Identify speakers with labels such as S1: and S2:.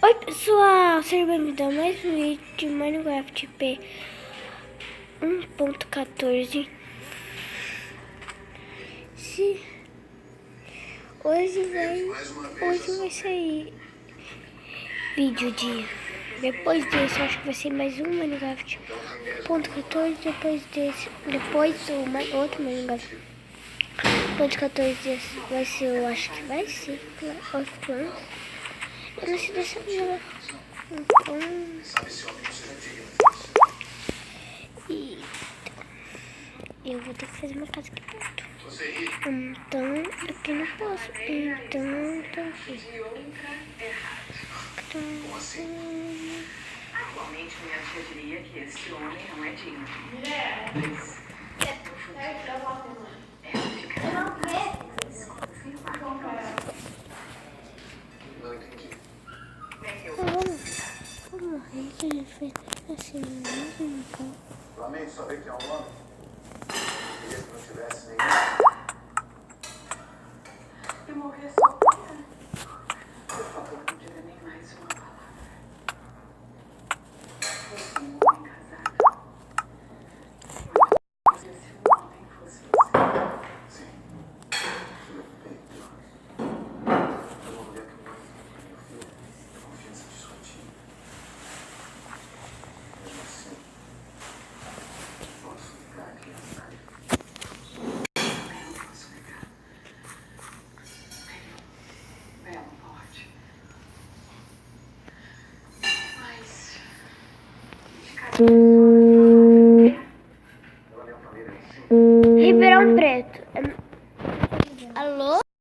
S1: Oi pessoal, seja bem-vindo a mais um vídeo de Minecraft P 1.14. Hoje vai sair vídeo de... Depois desse, acho que vai ser mais um Minecraft 1.14. Depois outro Minecraft 1.14 desse vai ser, eu acho que vai ser Clash of Clans. Eu não sei dessa vila. Então... eu vou ter que fazer uma casa aqui perto. Então, aqui não posso. Então, tá aqui.
S2: Atualmente, minha tia diria que esse homem não é digno.
S3: Não entendi.
S1: Vamos morrer, que a gente fez assim mesmo, então.
S3: Lamento saber que é um homem. Queria que não tivesse nenhum.
S2: Eu morrer só por ela. Por favor, não diga nem mais uma palavra. Você é um homem casado. Mas se um homem fosse você.
S3: Sim. Meu peito. É uma mulher que mãe, meu filho, confiança de sua tia. Mesmo assim, posso ficar aqui atrás.
S2: Eu não posso negar. Bela morte. Mas... de cada
S3: Ela é minha família, sim.
S1: Ribeirão Preto.